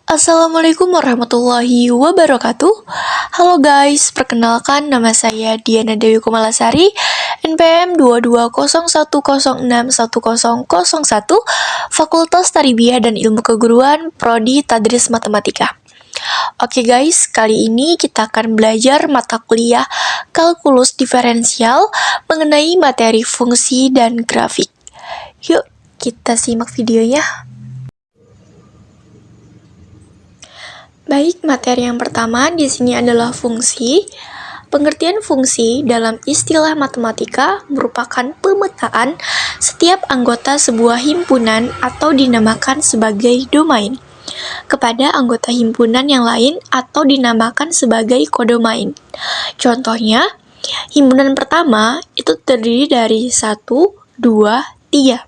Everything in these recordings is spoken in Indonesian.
Assalamualaikum warahmatullahi wabarakatuh. Halo guys, perkenalkan nama saya Diana Dewi Kumalasari, NPM 2201061001, Fakultas Tarbiyah dan Ilmu Keguruan, Prodi Tadris Matematika. Oke guys, kali ini kita akan belajar mata kuliah kalkulus diferensial mengenai materi fungsi dan grafik. Yuk, kita simak videonya. Baik, materi yang pertama di sini adalah fungsi. Pengertian fungsi dalam istilah matematika merupakan pemetaan setiap anggota sebuah himpunan atau dinamakan sebagai domain kepada anggota himpunan yang lain atau dinamakan sebagai kodomain. Contohnya, himpunan pertama itu terdiri dari 1, 2, 3.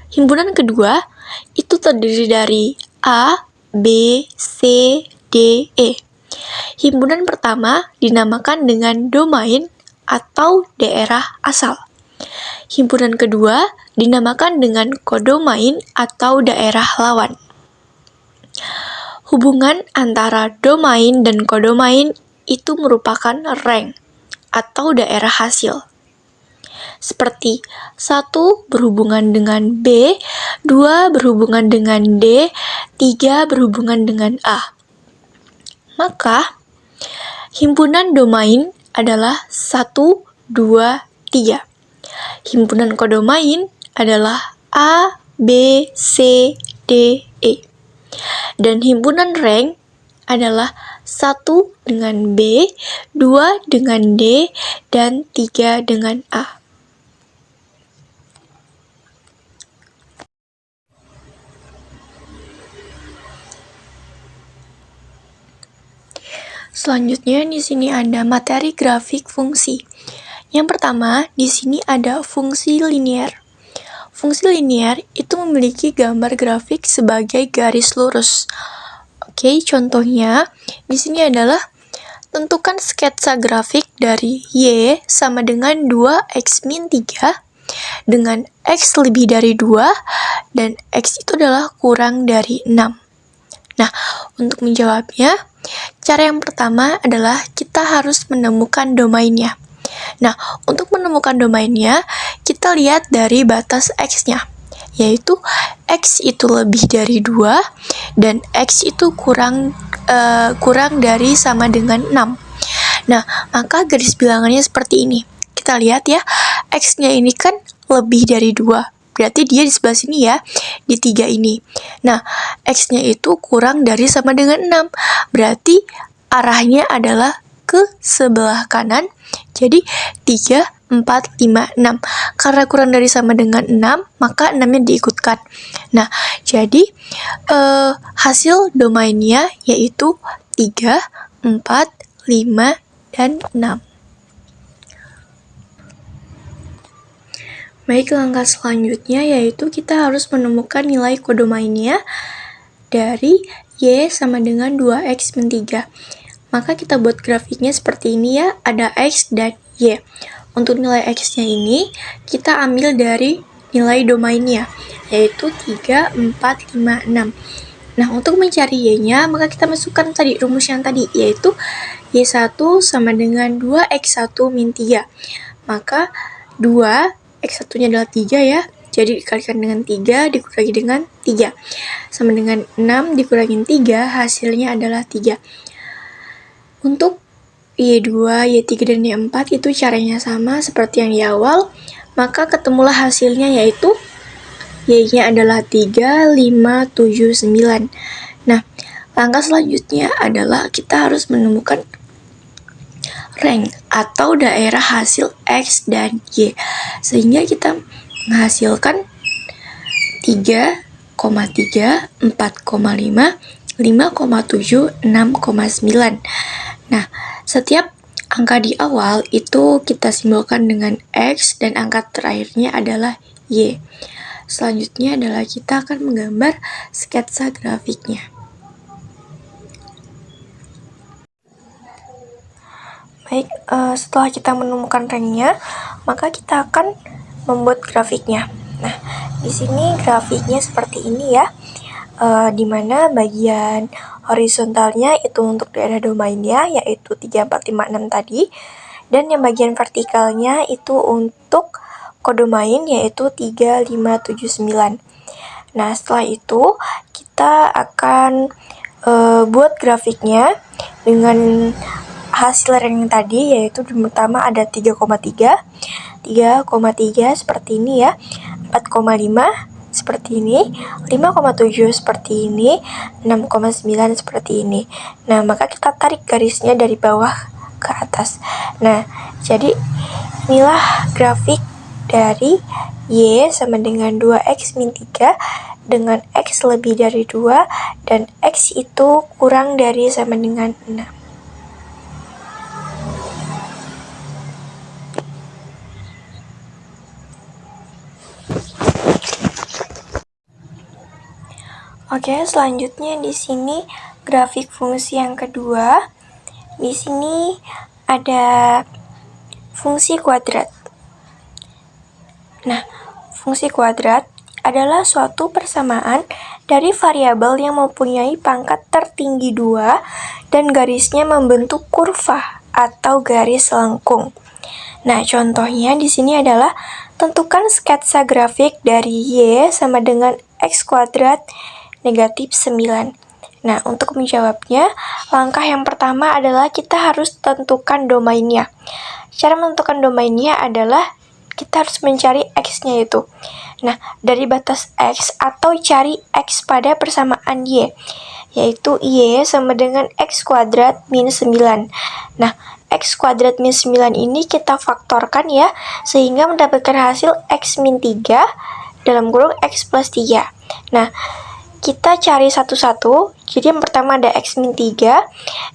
Himpunan kedua itu terdiri dari A, B, C, D, E. Himpunan pertama dinamakan dengan domain atau daerah asal. Himpunan kedua dinamakan dengan kodomain atau daerah lawan. Hubungan antara domain dan kodomain itu merupakan rank atau daerah hasil. Seperti 1 berhubungan dengan B, 2 berhubungan dengan D, 3 berhubungan dengan A. Maka, himpunan domain adalah 1, 2, 3. Himpunan kodomain adalah A, B, C, D, E. Dan himpunan rank adalah 1 dengan B, 2 dengan D, dan 3 dengan A. Selanjutnya di sini ada materi grafik fungsi. Yang pertama, di sini ada fungsi linier. Fungsi linier itu memiliki gambar grafik sebagai garis lurus. Oke, contohnya di sini adalah tentukan sketsa grafik dari Y sama dengan 2x min 3 dengan X lebih dari 2 dan X itu adalah kurang dari 6. Nah, untuk menjawabnya, cara yang pertama adalah kita harus menemukan domainnya. Nah, untuk menemukan domainnya, kita lihat dari batas X-nya, yaitu X itu lebih dari 2 dan X itu kurang dari sama dengan 6. Nah, maka garis bilangannya seperti ini. Kita lihat ya, X-nya ini kan lebih dari 2. Berarti dia di sebelah sini ya, di 3 ini. Nah, X-nya itu kurang dari sama dengan 6. Berarti arahnya adalah ke sebelah kanan. Jadi 3, 4, 5, 6. Karena kurang dari sama dengan 6, maka 6-nya diikutkan. Nah, jadi hasil domainnya yaitu 3, 4, 5, dan 6. Baik, langkah selanjutnya yaitu kita harus menemukan nilai kodomainnya dari Y sama dengan 2x min 3. Maka kita buat grafiknya seperti ini ya, ada X dan Y. Untuk nilai X-nya ini, kita ambil dari nilai domainnya, yaitu 3, 4, 5, 6. Nah, untuk mencari Y-nya, maka kita masukkan tadi rumus yang tadi, yaitu Y1 sama dengan 2x1 min 3. Maka 2, X1-nya adalah 3 ya, jadi dikalikan dengan 3 dikurangi dengan 3. Sama dengan 6 dikurangi 3, hasilnya adalah 3. Untuk Y2, Y3, dan Y4 itu caranya sama seperti yang di awal, maka ketemulah hasilnya yaitu Y-nya adalah 3, 5, 7, 9. Nah, langkah selanjutnya adalah kita harus menemukan rank atau daerah hasil X dan Y, sehingga kita menghasilkan 3,3, 4,5, 5,7, 6,9. Nah, setiap angka di awal itu kita simbolkan dengan X dan angka terakhirnya adalah Y. Selanjutnya adalah kita akan menggambar sketsa grafiknya. Baik, setelah kita menemukan ranknya, maka kita akan membuat grafiknya. Nah, di sini grafiknya seperti ini ya. di mana bagian horizontalnya itu untuk daerah domainnya, yaitu 3, 4, 5, 6 tadi, dan yang bagian vertikalnya itu untuk kodomain, yaitu 3, 5, 7, 9. Nah, setelah itu kita akan buat grafiknya dengan hasil ranking tadi, yaitu pertama ada 3,3 seperti ini ya, 4,5 seperti ini, 5,7 seperti ini, 6,9 seperti ini. Nah, maka kita tarik garisnya dari bawah ke atas. Nah, jadi inilah grafik dari Y sama dengan 2X min 3 dengan X lebih dari 2 dan X itu kurang dari sama dengan 6. Oke, selanjutnya di sini grafik fungsi yang kedua. Di sini ada fungsi kuadrat. Nah, fungsi kuadrat adalah suatu persamaan dari variabel yang mempunyai pangkat tertinggi 2 dan garisnya membentuk kurva atau garis lengkung. Nah, contohnya di sini adalah tentukan sketsa grafik dari Y sama dengan X kuadrat negatif 9. Nah, untuk menjawabnya, langkah yang pertama adalah kita harus tentukan domainnya. Cara menentukan domainnya adalah kita harus mencari X-nya itu. Nah, dari batas X atau cari X pada persamaan Y, yaitu Y sama dengan X kuadrat min 9. Nah, X kuadrat min 9 ini kita faktorkan ya, sehingga mendapatkan hasil X min 3 dalam kurung X plus 3. Nah, kita cari satu-satu. Jadi yang pertama ada X min 3.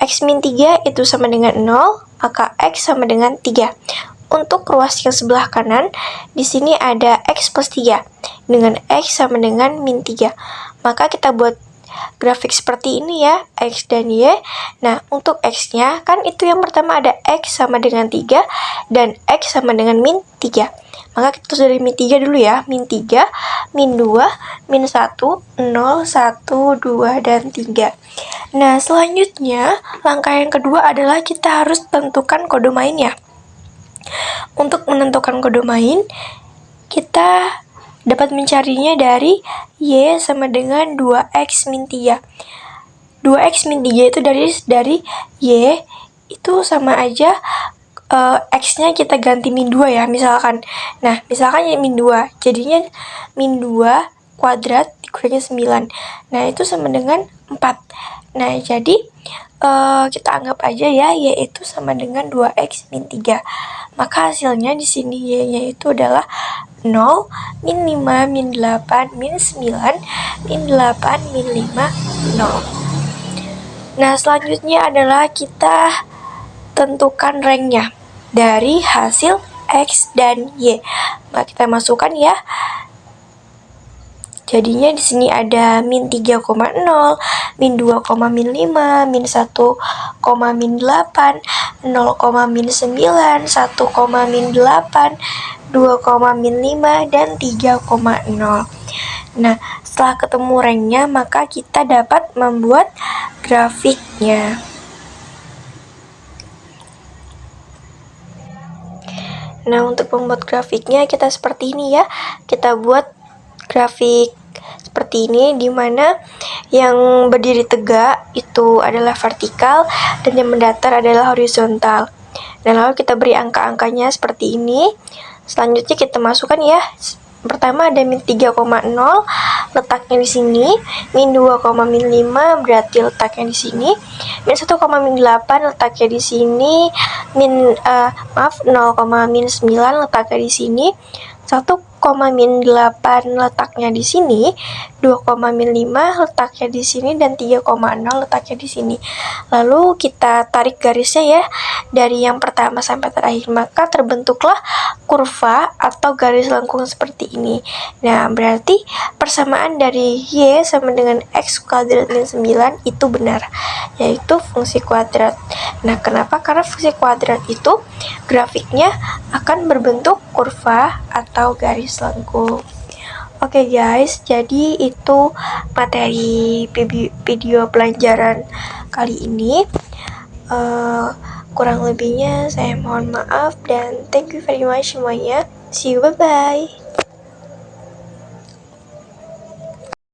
X min 3 itu sama dengan 0, maka X sama dengan 3. Untuk ruas yang sebelah kanan, di sini ada X plus 3 dengan X sama dengan min 3. Maka kita buat grafik seperti ini ya, X dan Y. Nah, untuk X-nya kan itu yang pertama ada X sama dengan 3 dan X sama dengan min 3. Maka kita dari min 3 dulu ya, min 3, min 2, min 1, 0, 1, 2, dan 3. Nah, selanjutnya, langkah yang kedua adalah kita harus tentukan kodomainnya. Untuk menentukan kodomain, kita dapat mencarinya dari Y sama dengan 2X min 3. 2X min 3 itu dari Y, itu sama aja X-nya kita ganti min 2 ya, misalkan. Nah, misalkan ya min 2, jadinya min 2 kuadrat dikurangi 9. Nah, itu sama dengan 4. Nah, jadi kita anggap aja ya, yaitu sama dengan 2X min 3. Maka hasilnya di sini Y-nya itu adalah 0, min 5, min 8, min 9, min 8, min 5, 0. Nah, selanjutnya adalah kita tentukan ranknya dari hasil X dan Y. Nah, kita masukkan ya. Jadinya di sini ada min 3,0, min 2, min 5, min 1, min 8, 0, min 9, 1, min 8, 2, min 5, dan 3,0. Nah, setelah ketemu ranknya, maka kita dapat membuat grafiknya. Nah, untuk membuat grafiknya kita seperti ini ya. Kita buat grafik seperti ini, di mana yang berdiri tegak itu adalah vertikal dan yang mendatar adalah horizontal. Dan lalu kita beri angka-angkanya seperti ini. Selanjutnya kita masukkan ya. Pertama ada min 3,0, letaknya di sini. Min 2, min 5 berarti letaknya di sini. Min 1, min 8 letaknya di sini. 0, min 9 letaknya di sini. 1, min 8 letaknya di sini, 2, min 5 letaknya di sini, dan 3,0 letaknya di sini. Lalu kita tarik garisnya ya, dari yang pertama sampai terakhir, maka terbentuklah kurva atau garis lengkung seperti ini. Nah, berarti persamaan dari Y sama dengan X kuadrat min 9 itu benar, yaitu fungsi kuadrat. Nah, kenapa? Karena fungsi kuadrat itu grafiknya akan berbentuk kurva atau garis lengkung. Oke guys, jadi itu materi video pelajaran kali ini. Kurang lebihnya saya mohon maaf dan thank you very much semuanya. See you, bye-bye.